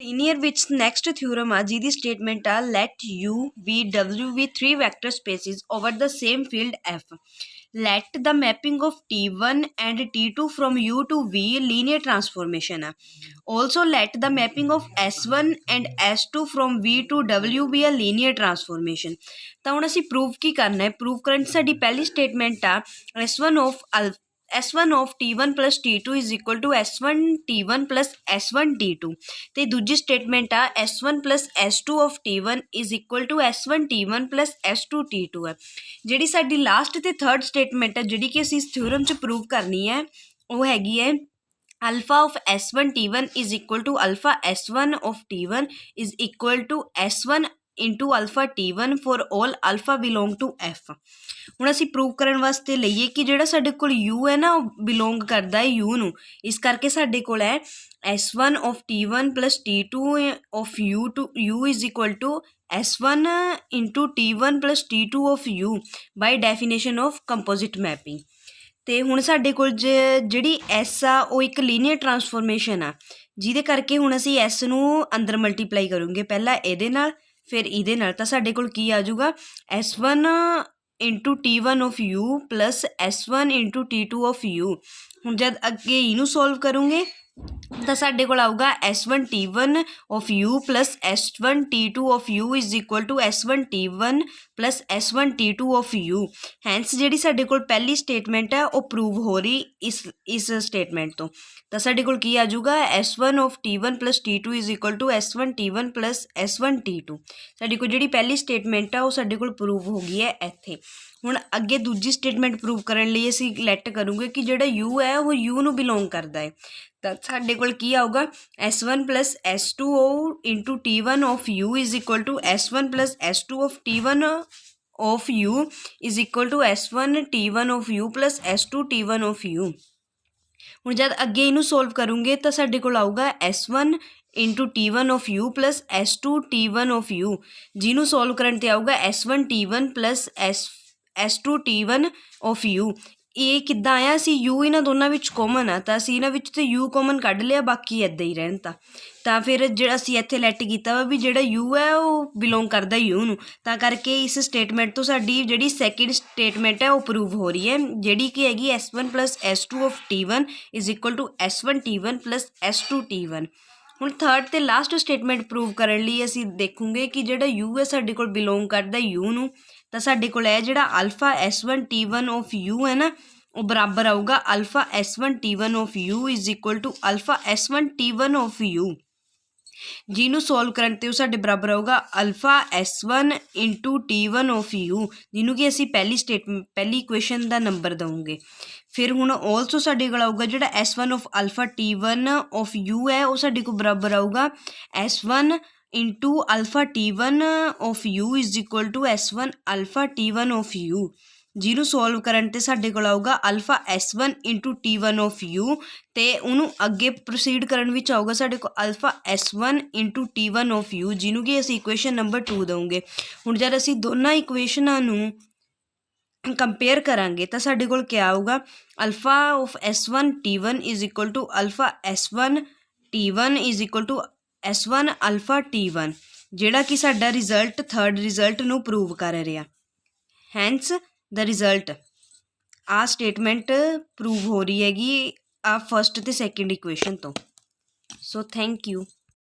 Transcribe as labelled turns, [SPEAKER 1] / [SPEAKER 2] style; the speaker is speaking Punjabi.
[SPEAKER 1] ਲੀਨੀਅਰ ਵਿੱਚ ਨੈਕਸਟ ਥਿਊਰਮ ਆ ਜਿਹਦੀ ਸਟੇਟਮੈਂਟ ਆ let U V W be 3 vector spaces over the same field F. Let the mapping of T1 and T2 from U to V linear transformation ਆ. Also let the mapping of S1 and S2 from V to W be a linear transformation. ਤਾਂ ਹੁਣ ਅਸੀਂ ਪ੍ਰੂਵ ਕੀ ਕਰਨਾ ਹੈ? ਪ੍ਰੂਵ ਕਰਨ 'ਚ ਸਾਡੀ ਪਹਿਲੀ ਸਟੇਟਮੈਂਟ ਆ S1 of T1 plus T2 is equal to S1 T1 plus S1 T2 ਤੇ ਦੂਜੀ ਸਟੇਟਮੈਂਟ ਆ S1 plus S2 of T1 is equal to S1 T1 plus S2 T2 ਹੈ। ਜਿਹੜੀ ਸਾਡੀ ਲਾਸਟ ਤੇ ਥਰਡ ਸਟੇਟਮੈਂਟ ਹੈ ਜਿਹੜੀ ਕਿ ਅਸੀਂ ਇਸ ਥਿਊਰਮ 'ਚ ਪ੍ਰੂਵ ਕਰਨੀ ਹੈ ਉਹ ਹੈਗੀ ਹੈ alpha of S1 T1 is equal to alpha S1 of T1 is equal to S1 into alpha T1 for all alpha belong to F. ਹੁਣ ਅਸੀਂ ਪ੍ਰੂਵ ਕਰਨ ਵਾਸਤੇ ਲਈਏ ਕਿ ਜਿਹੜਾ ਸਾਡੇ ਕੋਲ U ਹੈ ਨਾ ਉਹ ਬਿਲੋਂਗ ਕਰਦਾ ਹੈ U ਨੂੰ, ਇਸ ਕਰਕੇ ਸਾਡੇ ਕੋਲ ਹੈ S1 of T1 plus T2 of U to U is equal to S1 into T1 plus T2 of U by definition of composite mapping. ਤੇ ਹੁਣ ਸਾਡੇ ਕੋਲ ਜਿਹੜੀ S ਆ ਉਹ ਇੱਕ ਲੀਨੀਅਰ ਟਰਾਂਸਫੋਰਮੇਸ਼ਨ ਆ ਜਿਹਦੇ ਕਰਕੇ ਹੁਣ ਅਸੀਂ S ਨੂੰ ਅੰਦਰ ਮਲਟੀਪਲਾਈ ਕਰੂੰਗੇ ਪਹਿਲਾਂ ਇਹਦੇ ਨਾਲ ਫਿਰ ਇਹਦੇ ਨਾਲ, ਤਾਂ ਸਾਡੇ ਕੋਲ ਕੀ ਆ ਜਾਊਗਾ S1 into T1 of U plus S1 into T2 of U। ਹੁਣ ਜਦ ਅੱਗੇ ਇਹਨੂੰ ਸੋਲਵ ਕਰੂੰਗੇ ਤਾਂ ਸਾਡੇ ਕੋਲ ਆਊਗਾ S1 T1 of U plus S1 T2 of U is equal to S1 T1 plus S1 T2 of U। Hence ਜਿਹੜੀ ਸਾਡੇ ਕੋਲ ਪਹਿਲੀ ਸਟੇਟਮੈਂਟ ਹੈ ਉਹ ਪ੍ਰੂਵ ਹੋ ਰਹੀ ਇਸ ਸਟੇਟਮੈਂਟ ਤੋਂ। ਤਾਂ ਸਾਡੇ ਕੋਲ ਕੀ ਆ ਜਾਊਗਾ S1 of T1 plus T2 is equal to S1 T1 plus S1 T2। ਸਾਡੀ ਕੋਲ ਜਿਹੜੀ ਪਹਿਲੀ ਸਟੇਟਮੈਂਟ ਆ ਉਹ ਸਾਡੇ ਕੋਲ ਪ੍ਰੂਵ ਹੋ ਗਈ ਹੈ ਇੱਥੇ। ਹੁਣ ਅੱਗੇ ਦੂਜੀ ਸਟੇਟਮੈਂਟ ਪ੍ਰੂਵ ਕਰਨ ਲਈ ਅਸੀਂ ਲੈਟ ਕਰੂੰਗੇ ਕਿ ਜਿਹੜਾ U ਹੈ ਉਹ U ਨੂੰ ਬਿਲੋਂਗ ਕਰਦਾ ਹੈ। ਤਾਂ ਸਾਡੇ ਕੋਲ ਕੀ ਆਊਗਾ S1 plus S2 into T1 of U is equal to S1 plus S2 of T1 of U is equal to S1 T1 of U plus S2 T1 of U। ਹੁਣ ਜਦ ਅੱਗੇ ਇਹਨੂੰ ਸੋਲਵ ਕਰੂੰਗੇ ਤਾਂ ਸਾਡੇ ਕੋਲ ਆਊਗਾ S1 into T1 of U plus S2 T1 of U, ਜਿਹਨੂੰ ਸੋਲਵ ਕਰਨ 'ਤੇ ਆਊਗਾ S1 T1 plus S2 T1 of U। ਇਹ ਕਿੱਦਾਂ ਆਇਆ? ਅਸੀਂ U ਇਹਨਾਂ ਦੋਨਾਂ ਵਿੱਚ ਕੋਮਨ ਆ ਤਾਂ ਅਸੀਂ ਇਹਨਾਂ ਵਿੱਚ ਤੇ U ਕੋਮਨ ਕੱਢ ਲਿਆ, ਬਾਕੀ ਇੱਦਾਂ ਹੀ ਰਹਿਣ ਤਾਂ ਫਿਰ ਜਿਹੜਾ ਅਸੀਂ ਇੱਥੇ ਲੈਟ ਕੀਤਾ ਵਾ ਵੀ ਜਿਹੜਾ U ਹੈ ਉਹ ਬਿਲੋਂਗ ਕਰਦਾ U ਨੂੰ, ਤਾਂ ਕਰਕੇ ਇਸ ਸਟੇਟਮੈਂਟ ਤੋਂ ਸਾਡੀ ਜਿਹੜੀ ਸੈਕਿੰਡ ਸਟੇਟਮੈਂਟ ਹੈ ਉਹ ਪ੍ਰੂਵ ਹੋ ਰਹੀ ਹੈ ਜਿਹੜੀ ਕਿ ਹੈਗੀ S1 plus S2 of T1 is equal to S1 T1 plus S2 T1। ਹੁਣ ਥਰਡ ਅਤੇ ਲਾਸਟ ਸਟੇਟਮੈਂਟ ਪ੍ਰੂਵ ਕਰਨ ਲਈ ਅਸੀਂ ਦੇਖੂੰਗੇ ਕਿ ਜਿਹੜਾ U ਹੈ ਸਾਡੇ ਕੋਲ ਬਿਲੋਂਗ ਕਰਦਾ U ਨੂੰ, ਤਾਂ ਸਾਡੇ ਕੋਲ ਹੈ ਜਿਹੜਾ alpha S1 T1 of U ਹੈ ਨਾ ਉਹ ਬਰਾਬਰ ਆਊਗਾ alpha S1 T1 of U is equal to alpha S1 T1 of U, ਜਿਹਨੂੰ ਸੋਲਵ ਕਰਨ 'ਤੇ ਉਹ ਸਾਡੇ ਬਰਾਬਰ ਆਊਗਾ alpha S1 into T1 of U, ਜਿਹਨੂੰ ਕਿ ਅਸੀਂ ਪਹਿਲੀ ਇਕੁਏਸ਼ਨ ਦਾ ਨੰਬਰ ਦਊਂਗੇ। ਫਿਰ ਹੁਣ ਆਲਸੋ ਸਾਡੇ ਕੋਲ ਆਊਗਾ ਜਿਹੜਾ S1 of alpha T1 of U ਹੈ ਉਹ ਸਾਡੇ ਕੋਲ ਬਰਾਬਰ ਆਊਗਾ S1 into alpha T1 of U is equal to S1 alpha T1 of U, ਜਿਹਨੂੰ ਸੋਲਵ ਕਰਨ 'ਤੇ ਸਾਡੇ ਕੋਲ ਆਊਗਾ alpha S1 into T1 of U, ਅਤੇ ਉਹਨੂੰ ਅੱਗੇ ਪ੍ਰੋਸੀਡ ਕਰਨ ਵਿੱਚ ਆਊਗਾ ਸਾਡੇ ਕੋਲ alpha S1 into T1 of U, ਜਿਹਨੂੰ ਕਿ ਅਸੀਂ ਇਕੁਏਸ਼ਨ ਨੰਬਰ 2 ਦਊਂਗੇ। ਹੁਣ ਜਦ ਅਸੀਂ ਦੋਨਾਂ ਇਕੁਏਸ਼ਨਾਂ ਨੂੰ ਕੰਪੇਅਰ ਕਰਾਂਗੇ ਤਾਂ ਸਾਡੇ ਕੋਲ ਕਿਆ ਆਊਗਾ alpha of S1 T1 is equal to alpha S1 T1 is equal to S1 alpha T1, ਜਿਹੜਾ ਕਿ ਸਾਡਾ ਰਿਜ਼ਲਟ ਥਰਡ ਰਿਜ਼ਲਟ ਨੂੰ ਪ੍ਰੂਵ ਕਰ ਰਿਹਾ। ਹੈਂਸ ਦਾ ਰਿਜ਼ਲਟ ਆਹ ਸਟੇਟਮੈਂਟ ਪ੍ਰੂਵ ਹੋ ਰਹੀ ਹੈਗੀ ਆ ਫਸਟ ਅਤੇ ਸੈਕਿੰਡ ਇਕੁਏਸ਼ਨ ਤੋਂ। So thank you.